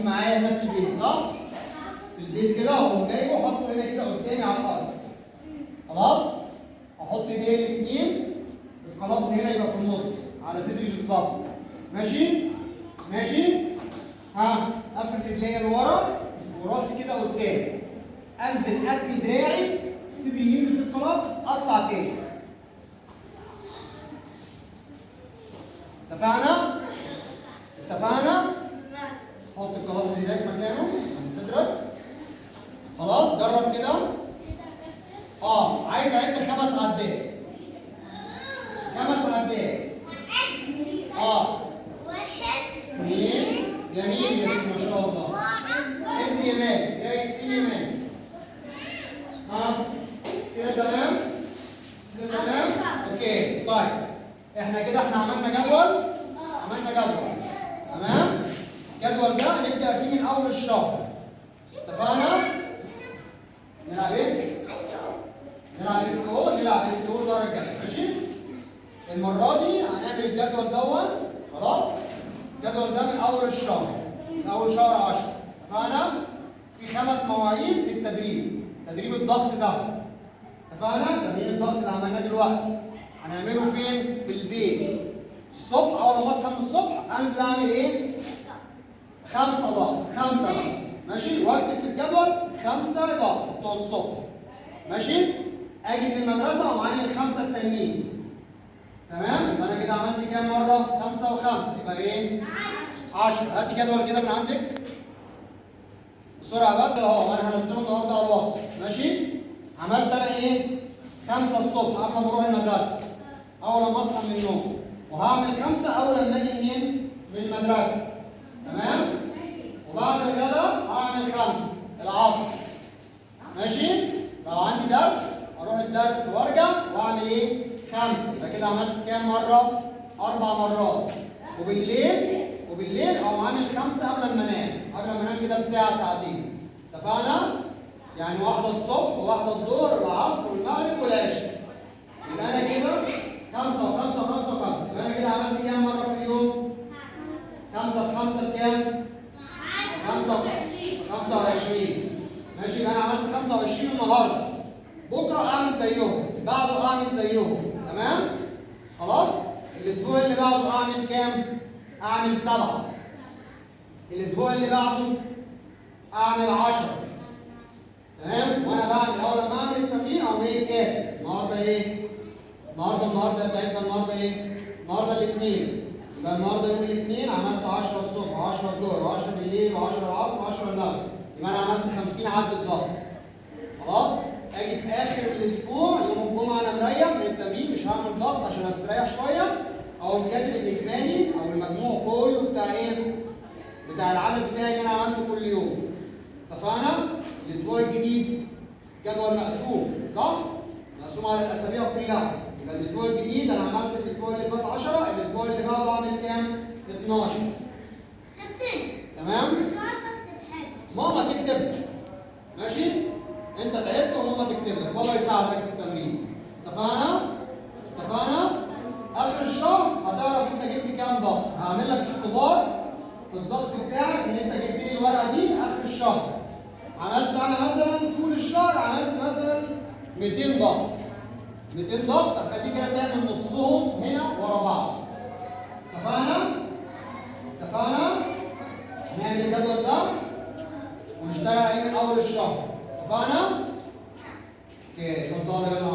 معايا هنا في البيت صح؟ في البيت كده واقوم جايبه واحطه هنا كده قدامي على الارض. خلاص؟ احط ايديا الاثنين والقلاطس هنا يبقى في النص على صدري بالظبط. ماشي؟ ماشي؟ ها افرد رجليا لورا وراسي كده قدام. انزل اتني دراعي صدري يلمس القلاطس اطلع تاني. اتفقنا؟ اتفقنا؟ حط القلاطس ايديك مكانه عند صدرك. خلاص جرب كده. عايز اعد 5 عدات. 5 عدات. 1 2 جميل يا سيدي ما شاء الله. انزل يمين دراعي التاني يمين. كده تمام؟ كده تمام؟ اوكي طيب احنا عملنا جدول. تمام؟ الجدول ده هنبدأ فيه من أول الشهر. اتفقنا؟ نلعب ايه؟ نلعب اكس او المرة الجاية. ماشي؟ المرة دي هنعمل الجدول دون. خلاص؟ الجدول ده من أول الشهر. من أول شهر 10. اتفقنا؟ في 5 مواعيد للتدريب. تدريب الضغط ده. اتفقنا؟ تدريب الضغط اللي عملناه دلوقتي. هنعمله فين؟ في البيت. الصبح أول ما أصحى من الصبح أنزل أعمل إيه؟ 5 ضغط. 5 بس. ماشي؟ واكتب في الجدول 5 ضغط بتوع الصبح. ماشي؟ أجي من المدرسة أقوم عامل ال5 التانيين. تمام؟ يبقى أنا كده عملت كام مرة؟ 5 و5 يبقى إيه؟ 10. هاتي جدول كده من عندك. بسرعة بس أهو أنا هنزله النهارده على الواتس. ماشي؟ عملت أنا إيه؟ 5 الصبح قبل ما أروح المدرسة. أول ما أصحى من النوم. وهعمل 5 أول ما أجي منين؟ من المدرسة. تمام؟ وبعد الغداء هعمل 5 العصر. ماشي؟ لو عندي درس اروح الدرس وارجع واعمل ايه؟ 5. يبقى كده عملت كام مرة؟ 4 مرات. وبالليل اقوم عامل 5 قبل ما انام. قبل ما انام كده بساعة ساعتين. اتفقنا؟ يعني واحدة الصبح وواحدة الظهر والعصر والمغرب والعشاء. يبقى انا كده 5 و5 و5 و5. يبقى انا كده عملت كام مرة في اليوم؟ 5 في 5 بكام؟ 25. ماشي؟ يبقى انا عملت 25 النهارده. بكره اعمل زيهم، بعده اعمل زيهم. تمام؟ خلاص؟ الاسبوع اللي بعده اعمل كام؟ اعمل 7. الاسبوع اللي بعده اعمل 10. تمام؟ وانا بعمل اول ما اعمل التمرين اقوم ايه كاتب النهارده ايه؟ النهارده بتاعتنا النهارده ايه؟ النهارده الاثنين. يبقى النهارده يوم الاثنين عملت 10 الصبح و10 الظهر و10 بالليل و10 العصر و10 المغرب. يبقى انا عملت 50 عدة ضغط. خلاص؟ اجي في اخر الاسبوع يوم الجمعه انا مريح من التمرين مش هعمل ضغط عشان استريح شويه. اقوم كاتب الاجمالي او المجموع كله بتاع ايه؟ بتاع العدد بتاعي اللي انا عملته كل يوم. اتفقنا؟ الاسبوع الجديد جدول مقسوم صح؟ مقسوم على الاسابيع كلها. يبقى الاسبوع الجديد انا عملت الاسبوع اللي فات 10، الاسبوع اللي بعده اعمل كام؟ 12. تمام؟ مش عارفه اكتب حاجه. ماما تكتب. ماشي؟ انت تعبت وماما تكتب لك، بابا يساعدك في التمرين. اتفقنا؟ اخر الشهر هتعرف انت جبت كام ضغط. هعمل لك اختبار في الضغط بتاعك اللي انت جبت لي الورقه دي اخر الشهر. عملت انا مثلا طول الشهر عملت مثلا 200 ضغط. 200 ضغط اخليك كده تعمل نصهم هنا ورا بعض. اتفقنا؟ هنعمل الجدول ده ونشتغل عليه من اول الشهر. اتفقنا؟ اوكي اتفضل يلا.